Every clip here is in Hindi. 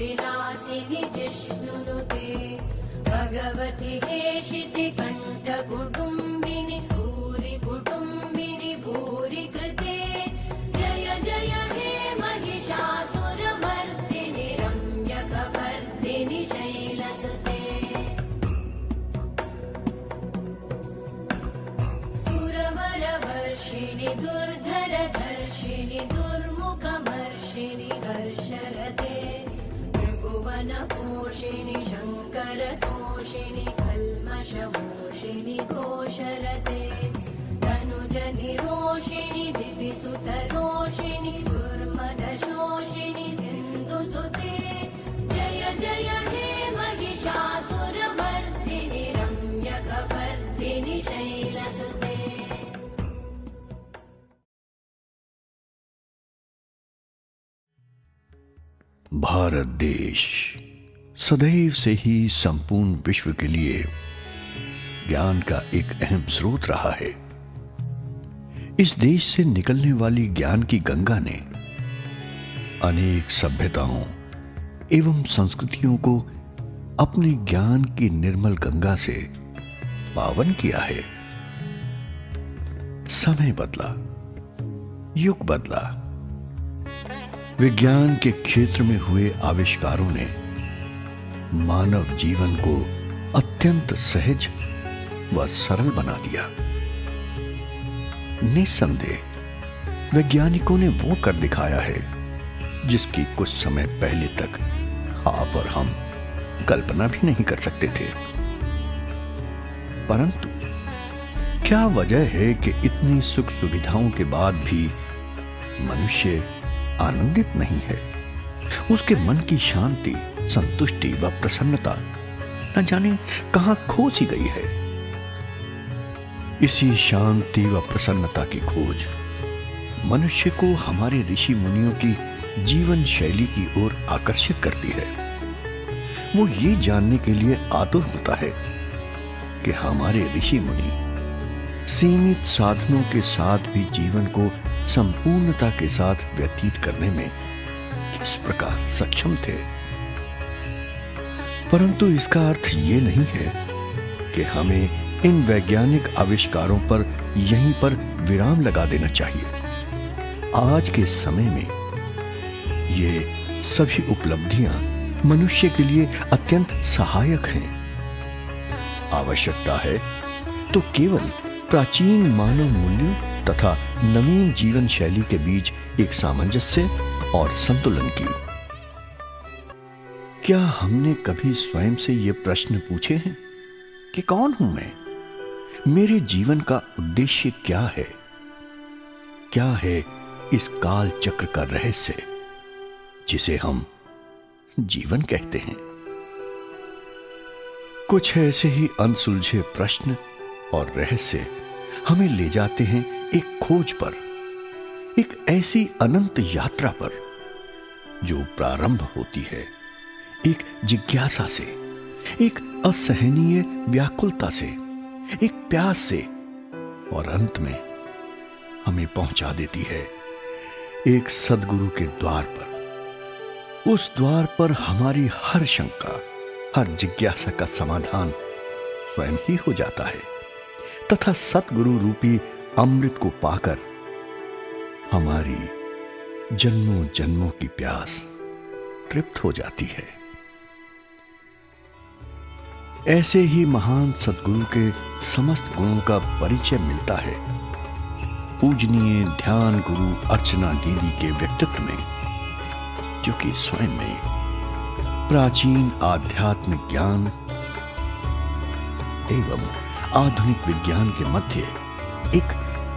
विलासिनि जिष्णुनुते भगवति हेशिति कण्ठकुटुम्बिनि भूरि कुटुम्बिनि भूरि कृते जय जय हे महिषासुरमर्दिनि रम्यकपर्दिनि शैलसुते सुरवरवर्षिणि दुर्धरधर्षिणि दुर्मुखमर्षिणि हर्षरते त्रिभुवनपोषिणि शङ्करतोषिणि कल्मषमोषिणि घोषरते तनुजनिरोषिणि दितिसुतरोषिणि दुर्मदशोषिणि सिन्धुसुते जय जय हे महिषासुरमर्दिनि रम्यकपर्दिनि शैलसुते। भारत देश सदैव से ही संपूर्ण विश्व के लिए ज्ञान का एक अहम स्रोत रहा है। इस देश से निकलने वाली ज्ञान की गंगा ने अनेक सभ्यताओं एवं संस्कृतियों को अपने ज्ञान की निर्मल गंगा से पावन किया है। समय बदला, युग बदला, विज्ञान के क्षेत्र में हुए आविष्कारों ने मानव जीवन को अत्यंत सहज व सरल बना दिया। निस्संदेह वैज्ञानिकों ने वो कर दिखाया है जिसकी कुछ समय पहले तक आप और हम कल्पना भी नहीं कर सकते थे। परंतु क्या वजह है कि इतनी सुख सुविधाओं के बाद भी मनुष्य आनंदित नहीं है? उसके मन की शांति, संतुष्टि व प्रसन्नता न जाने कहां खो सी गई है। इसी शांति व प्रसन्नता की खोज मनुष्य को हमारे ऋषि मुनियों की जीवन शैली की ओर आकर्षित करती है। वो ये जानने के लिए आतुर होता है कि हमारे ऋषि मुनि सीमित साधनों के साथ भी जीवन को संपूर्णता के साथ व्यतीत करने में किस प्रकार सक्षम थे। परंतु इसका अर्थ ये नहीं है कि हमें इन वैज्ञानिक आविष्कारों पर यहीं पर विराम लगा देना चाहिए। आज के समय में ये सभी उपलब्धियां मनुष्य के लिए अत्यंत सहायक हैं। आवश्यकता है तो केवल प्राचीन मानव मूल्यों तथा नवीन जीवन शैली के बीच एक सामंजस्य और संतुलन की। क्या हमने कभी स्वयं से ये प्रश्न पूछे हैं कि कौन हूं मैं? मेरे जीवन का उद्देश्य क्या है? क्या है इस काल चक्र का रहस्य जिसे हम जीवन कहते हैं? कुछ ऐसे ही अनसुलझे प्रश्न और रहस्य हमें ले जाते हैं एक खोज पर, एक ऐसी अनंत यात्रा पर जो प्रारंभ होती है एक जिज्ञासा से, एक असहनीय व्याकुलता से, एक प्यास से, और अंत में हमें पहुंचा देती है एक सद्गुरु के द्वार पर। उस द्वार पर हमारी हर शंका, हर जिज्ञासा का समाधान स्वयं ही हो जाता है तथा सतगुरु रूपी अमृत को पाकर हमारी जन्मों जन्मों की प्यास तृप्त हो जाती है। ऐसे ही महान सतगुरु के समस्त गुणों का परिचय मिलता है पूजनीय ध्यान गुरु अर्चना दीदी के व्यक्तित्व में, जो कि स्वयं में प्राचीन आध्यात्मिक ज्ञान एवं आधुनिक विज्ञान के मध्य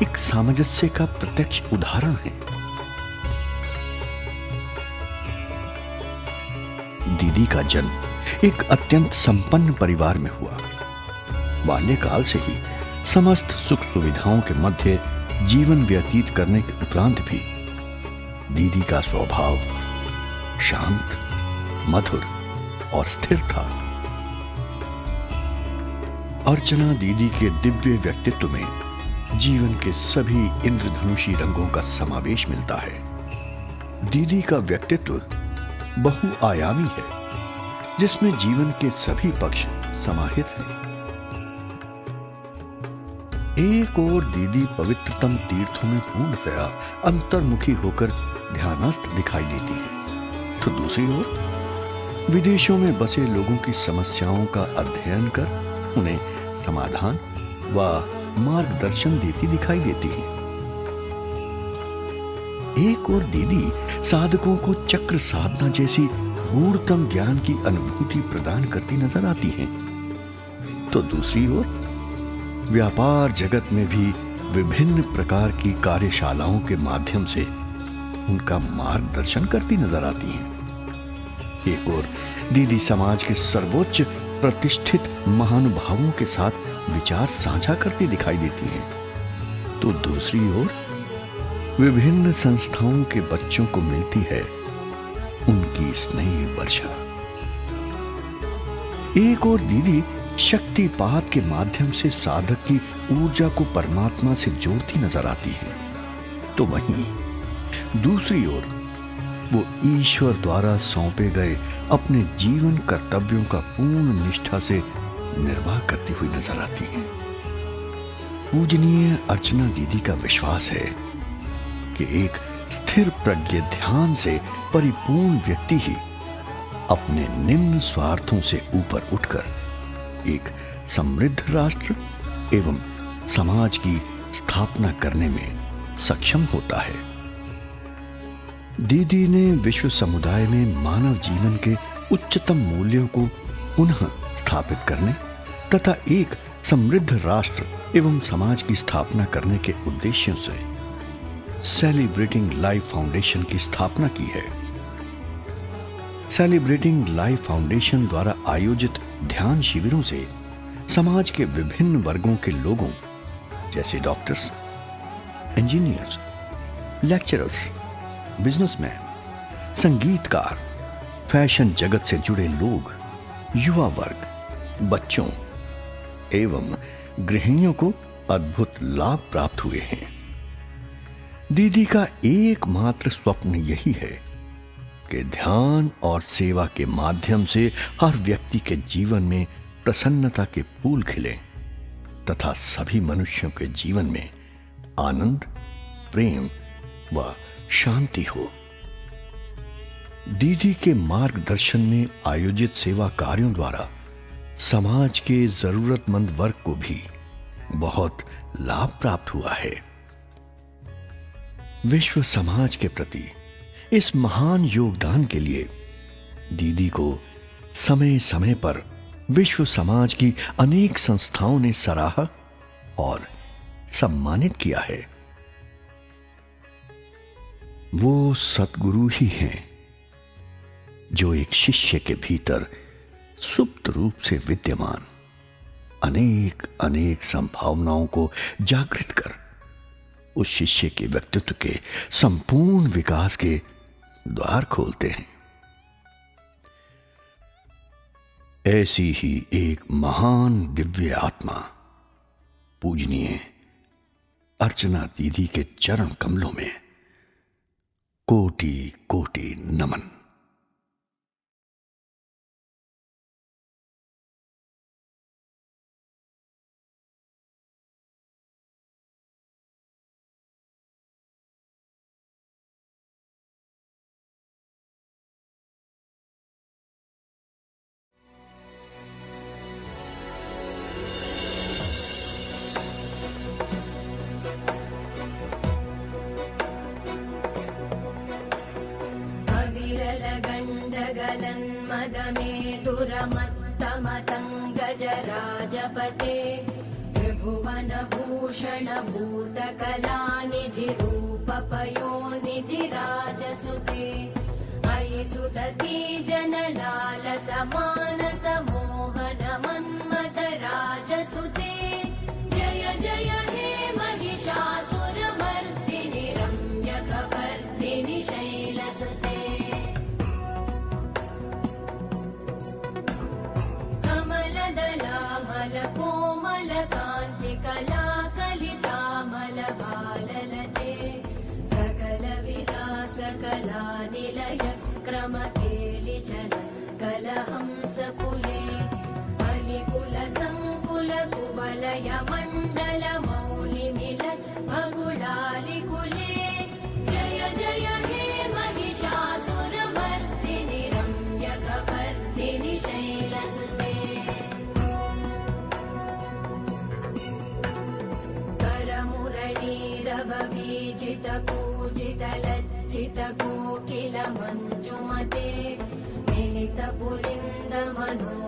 एक सामंजस्य का प्रत्यक्ष उदाहरण है। दीदी का जन्म एक अत्यंत संपन्न परिवार में हुआ। बाल्यकाल से ही समस्त सुख सुविधाओं के मध्य जीवन व्यतीत करने के उपरांत भी दीदी का स्वभाव शांत, मधुर और स्थिर था। अर्चना दीदी के दिव्य व्यक्तित्व में जीवन के सभी इंद्रधनुषी रंगों का समावेश मिलता है। दीदी का व्यक्तित्व बहुआयामी है, जिसमें जीवन के सभी पक्ष समाहित हैं। एक ओर दीदी पवित्रतम तीर्थों में पूर्णतया अंतर्मुखी होकर ध्यानस्थ दिखाई देती है, तो दूसरी ओर विदेशों में बसे लोगों की समस्याओं का अध्ययन कर उन्हें समाधान व मार्गदर्शन देती दिखाई देती है। एक और दीदी साधकों को चक्र साधना जैसी गूढ़तम ज्ञान की अनुभूति प्रदान करती नजर आती हैं, तो दूसरी ओर व्यापार जगत में भी विभिन्न प्रकार की कार्यशालाओं के माध्यम से उनका मार्गदर्शन करती नजर आती हैं। एक और दीदी समाज के सर्वोच्च प्रतिष्ठित महानुभावों के साथ विचार साझा करती दिखाई देती हैं, तो दूसरी ओर विभिन्न संस्थाओं के बच्चों को मिलती है उनकी स्नेह वर्षा। एक और दीदी शक्तिपात के माध्यम से साधक की ऊर्जा को परमात्मा से जोड़ती नजर आती है, तो वहीं दूसरी ओर वो ईश्वर द्वारा सौंपे गए अपने जीवन कर्तव्यों का पूर्ण निष्ठा से निर्वाह करती हुई नजर आती है। पूजनीय अर्चना दीदी का विश्वास है कि एक स्थिर प्रज्ञ ध्यान से परिपूर्ण व्यक्ति ही अपने निम्न स्वार्थों से ऊपर उठकर एक समृद्ध राष्ट्र एवं समाज की स्थापना करने में सक्षम होता है। दीदी ने विश्व समुदाय में मानव जीवन के उच्चतम मूल्यों को पुनः स्थापित करने तथा एक समृद्ध राष्ट्र एवं समाज की स्थापना करने के उद्देश्यों से सेलिब्रेटिंग लाइफ फाउंडेशन की स्थापना की है। सेलिब्रेटिंग लाइफ फाउंडेशन द्वारा आयोजित ध्यान शिविरों से समाज के विभिन्न वर्गों के लोगों जैसे डॉक्टर्स, इंजीनियर्स, लेक्चरर्स, बिजनेसमैन, संगीतकार, फैशन जगत से जुड़े लोग, युवा वर्ग, बच्चों एवं गृहिणियों को अद्भुत लाभ प्राप्त हुए हैं। दीदी का एकमात्र स्वप्न यही है कि ध्यान और सेवा के माध्यम से हर व्यक्ति के जीवन में प्रसन्नता के फूल खिले तथा सभी मनुष्यों के जीवन में आनंद, प्रेम व शांति हो। दीदी के मार्गदर्शन में आयोजित सेवा कार्यों द्वारा समाज के जरूरतमंद वर्ग को भी बहुत लाभ प्राप्त हुआ है। विश्व समाज के प्रति इस महान योगदान के लिए दीदी को समय समय पर विश्व समाज की अनेक संस्थाओं ने सराहा और सम्मानित किया है। वो सद्गुरु ही हैं जो एक शिष्य के भीतर सुप्त रूप से विद्यमान अनेक अनेक संभावनाओं को जागृत कर उस शिष्य के व्यक्तित्व के संपूर्ण विकास के द्वार खोलते हैं। ऐसी ही एक महान दिव्य आत्मा पूजनीय अर्चना दीदी के चरण कमलों में कोटि कोटि नमन। दुरमत्तमतङ्गजराजपते त्रिभुवनभूषण भूतकलानिधिरूपपयोनिधिराजसुते अयि सुदती जनलालसमानस मोहन मन्मथराजसुते जय जय हे महिषासुरमर्दिनि रम्यकपर्दिनि शैलसुते कोमलकान्तिकलाकलितामलभाललते सकलविलासकलानिलयक्रमके कोकिल मञ्जुमते निमित पुलिन्द मनो